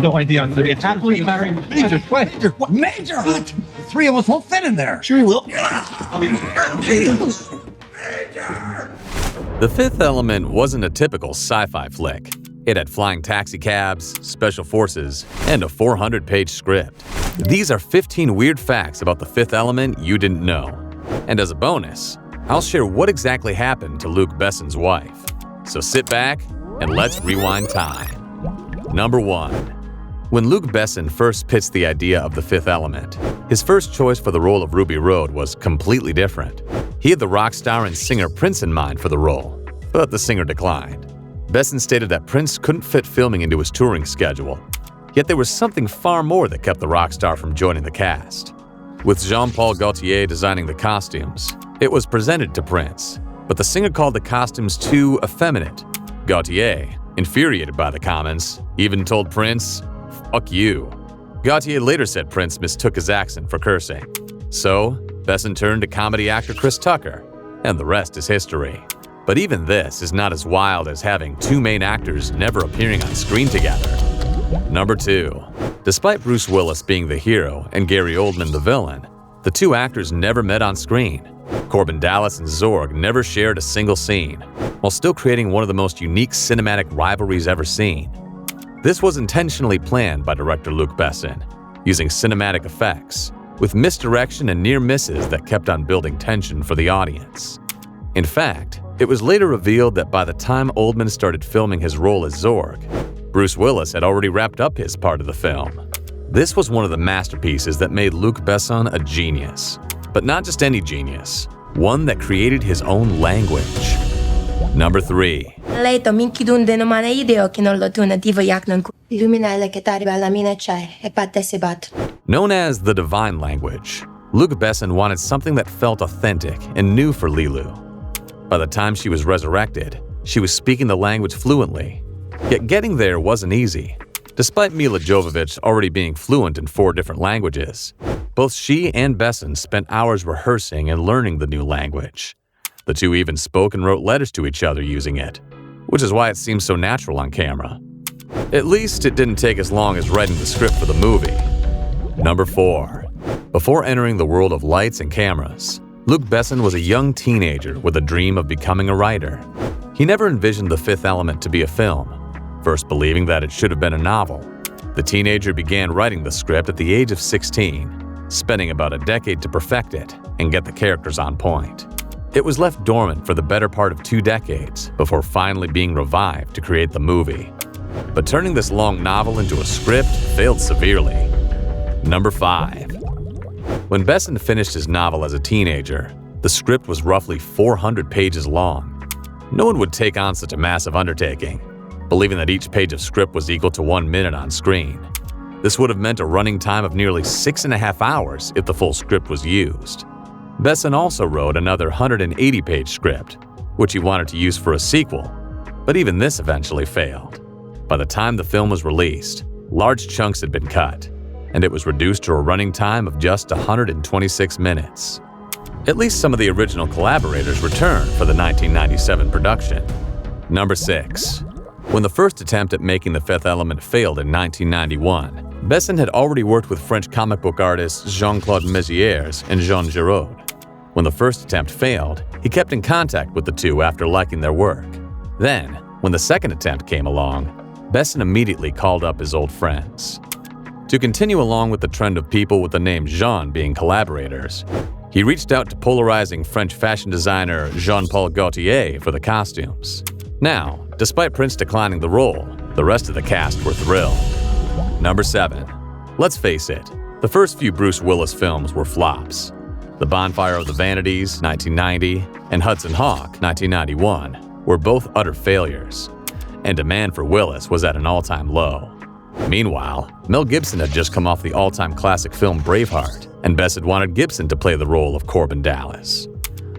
No idea. It's happily married. Major, what? Major! What? The three of us won't fit in there. Sure you will. The Fifth Element wasn't a typical sci-fi flick. It had flying taxicabs, special forces, and a 400-page script. These are 15 weird facts about The Fifth Element you didn't know. And as a bonus, I'll share what exactly happened to Luc Besson's wife. So sit back and let's rewind time. Number 1. When Luc Besson first pitched the idea of The Fifth Element, his first choice for the role of Ruby Road was completely different. He had the rock star and singer Prince in mind for the role, but the singer declined. Besson stated that Prince couldn't fit filming into his touring schedule, yet there was something far more that kept the rock star from joining the cast. With Jean-Paul Gaultier designing the costumes, it was presented to Prince, but the singer called the costumes too effeminate. Gaultier, infuriated by the comments, even told Prince, "Fuck you." Gaultier later said Prince mistook his accent for cursing. So, Besson turned to comedy actor Chris Tucker, and the rest is history. But even this is not as wild as having two main actors never appearing on screen together. Number 2. Despite Bruce Willis being the hero and Gary Oldman the villain, the two actors never met on screen. Corbin Dallas and Zorg never shared a single scene, while still creating one of the most unique cinematic rivalries ever seen. This was intentionally planned by director Luc Besson, using cinematic effects, with misdirection and near misses that kept on building tension for the audience. In fact, it was later revealed that by the time Oldman started filming his role as Zorg, Bruce Willis had already wrapped up his part of the film. This was one of the masterpieces that made Luc Besson a genius. But not just any genius, one that created his own language. Number 3. Lei minchi dunde no mane ideo che non lo tu na diva jaknan ku. Luminale che t'arriva la mine c'è e patte se bat. Known as the Divine Language, Luc Besson wanted something that felt authentic and new for Lilu. By the time she was resurrected, she was speaking the language fluently. Yet getting there wasn't easy. Despite Mila Jovovich already being fluent in 4 different languages, both she and Besson spent hours rehearsing and learning the new language. The two even spoke and wrote letters to each other using it, which is why it seems so natural on camera. At least it didn't take as long as writing the script for the movie. Number 4. Before entering the world of lights and cameras, Luc Besson was a young teenager with a dream of becoming a writer. He never envisioned The Fifth Element to be a film, first believing that it should have been a novel. The teenager began writing the script at the age of 16, spending about a decade to perfect it and get the characters on point. It was left dormant for the better part of 2 decades before finally being revived to create the movie. But turning this long novel into a script failed severely. Number 5. When Besson finished his novel as a teenager, the script was roughly 400 pages long. No one would take on such a massive undertaking, believing that each page of script was equal to 1 minute on screen. This would have meant a running time of nearly 6.5 hours if the full script was used. Besson also wrote another 180-page script, which he wanted to use for a sequel, but even this eventually failed. By the time the film was released, large chunks had been cut, and it was reduced to a running time of just 126 minutes. At least some of the original collaborators returned for the 1997 production. Number 6. When the first attempt at making The Fifth Element failed in 1991, Besson had already worked with French comic book artists Jean-Claude Mézières and Jean Giraud. When the first attempt failed, he kept in contact with the two after liking their work. Then, when the second attempt came along, Besson immediately called up his old friends. To continue along with the trend of people with the name Jean being collaborators, he reached out to polarizing French fashion designer Jean-Paul Gaultier for the costumes. Now, despite Prince declining the role, the rest of the cast were thrilled. Number 7. Let's face it, the first few Bruce Willis films were flops. The Bonfire of the Vanities, 1990, and Hudson Hawk, 1991, were both utter failures, and demand for Willis was at an all-time low. Meanwhile, Mel Gibson had just come off the all-time classic film Braveheart, and Besson wanted Gibson to play the role of Corbin Dallas.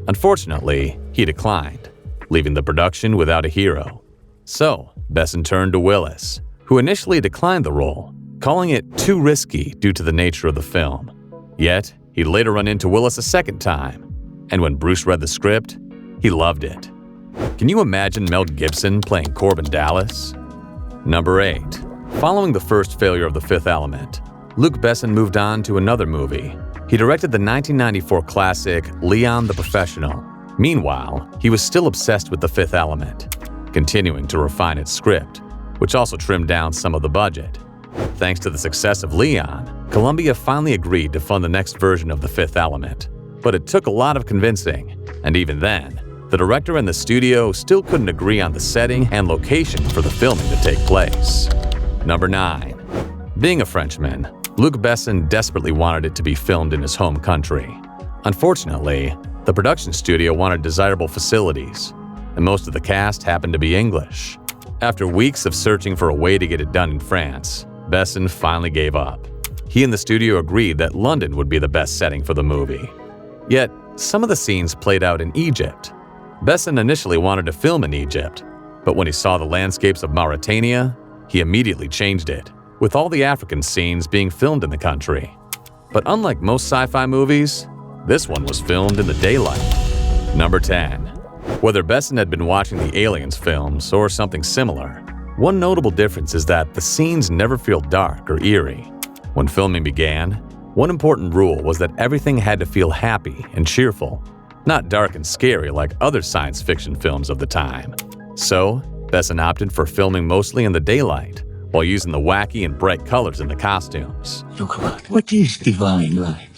Unfortunately, he declined, leaving the production without a hero. So, Besson turned to Willis, who initially declined the role, calling it too risky due to the nature of the film. Yet, he'd later run into Willis a second time, and when Bruce read the script, he loved it. Can you imagine Mel Gibson playing Corbin Dallas? Number 8. Following the first failure of The Fifth Element, Luc Besson moved on to another movie. He directed the 1994 classic Leon the Professional. Meanwhile, he was still obsessed with The Fifth Element, continuing to refine its script, which also trimmed down some of the budget. Thanks to the success of Leon, Columbia finally agreed to fund the next version of The Fifth Element. But it took a lot of convincing, and even then, the director and the studio still couldn't agree on the setting and location for the filming to take place. Number 9. Being a Frenchman, Luc Besson desperately wanted it to be filmed in his home country. Unfortunately, the production studio wanted desirable facilities, and most of the cast happened to be English. After weeks of searching for a way to get it done in France, Besson finally gave up. He and the studio agreed that London would be the best setting for the movie. Yet, some of the scenes played out in Egypt. Besson initially wanted to film in Egypt, but when he saw the landscapes of Mauritania, he immediately changed it, with all the African scenes being filmed in the country. But unlike most sci-fi movies, this one was filmed in the daylight. Number 10. Whether Besson had been watching the Aliens films or something similar, one notable difference is that the scenes never feel dark or eerie. When filming began, one important rule was that everything had to feel happy and cheerful, not dark and scary like other science fiction films of the time. So, Besson opted for filming mostly in the daylight, while using the wacky and bright colors in the costumes. What is divine light?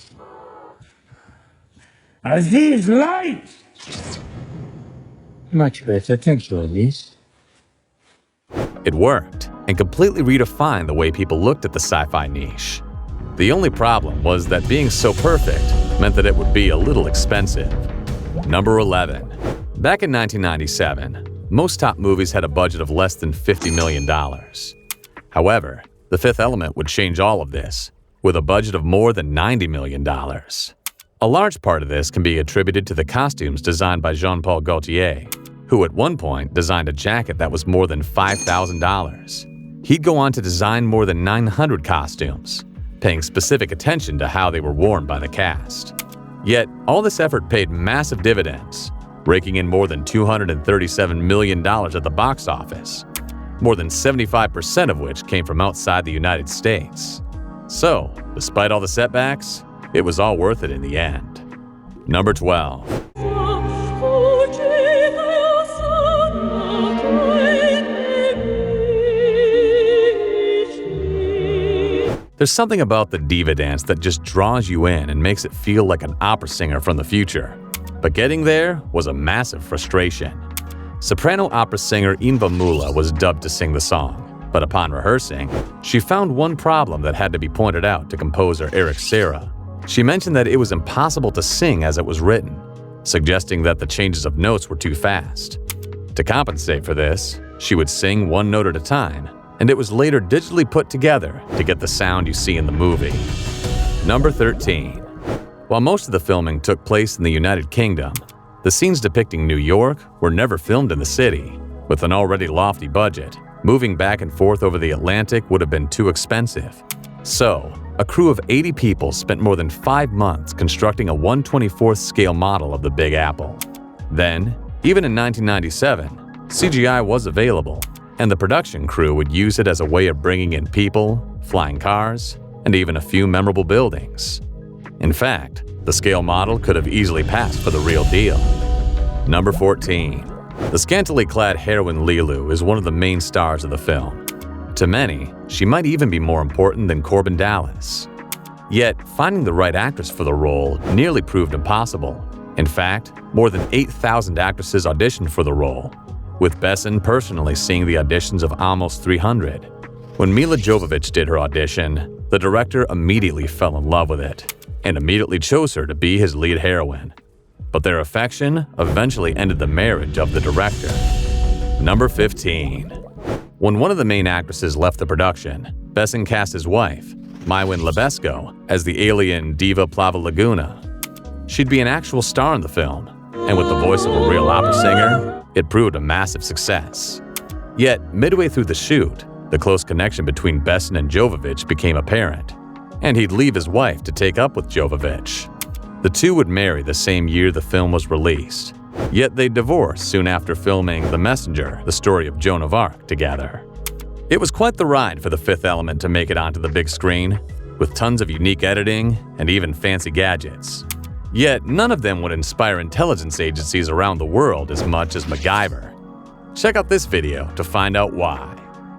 This light! Much better, thank you, Alice. It worked, and completely redefined the way people looked at the sci-fi niche. The only problem was that being so perfect meant that it would be a little expensive. Number 11. Back in 1997, most top movies had a budget of less than $50 million. However, The Fifth Element would change all of this, with a budget of more than $90 million. A large part of this can be attributed to the costumes designed by Jean-Paul Gaultier, who at one point designed a jacket that was more than $5,000. He'd go on to design more than 900 costumes, paying specific attention to how they were worn by the cast. Yet, all this effort paid massive dividends, raking in more than $237 million at the box office, more than 75% of which came from outside the United States. So, despite all the setbacks, it was all worth it in the end. Number 12. There's something about the Diva dance that just draws you in and makes it feel like an opera singer from the future. But getting there was a massive frustration. Soprano opera singer Inva Mula was dubbed to sing the song, but upon rehearsing, she found one problem that had to be pointed out to composer Eric Serra. She mentioned that it was impossible to sing as it was written, suggesting that the changes of notes were too fast. To compensate for this, she would sing one note at a time, and it was later digitally put together to get the sound you see in the movie. Number 13. While most of the filming took place in the United Kingdom, the scenes depicting New York were never filmed in the city. With an already lofty budget, moving back and forth over the Atlantic would have been too expensive. So, a crew of 80 people spent more than 5 months constructing a 1/24th scale model of the Big Apple. Then, even in 1997, CGI was available, and the production crew would use it as a way of bringing in people, flying cars, and even a few memorable buildings. In fact, the scale model could have easily passed for the real deal. Number 14. The scantily clad heroine Lilu is one of the main stars of the film. To many, she might even be more important than Corbin Dallas. Yet, finding the right actress for the role nearly proved impossible. In fact, more than 8,000 actresses auditioned for the role, with Besson personally seeing the auditions of almost 300. When Mila Jovovich did her audition, the director immediately fell in love with it, and immediately chose her to be his lead heroine. But their affection eventually ended the marriage of the director. Number 15. When one of the main actresses left the production, Besson cast his wife, Maïwenn Lebesco, as the alien Diva Plava Laguna. She'd be an actual star in the film, and with the voice of a real opera singer, it proved a massive success. Yet, midway through the shoot, the close connection between Besson and Jovovich became apparent, and he'd leave his wife to take up with Jovovich. The two would marry the same year the film was released, yet they divorced soon after filming The Messenger, the story of Joan of Arc, together. It was quite the ride for the Fifth Element to make it onto the big screen, with tons of unique editing and even fancy gadgets. Yet none of them would inspire intelligence agencies around the world as much as MacGyver. Check out this video to find out why.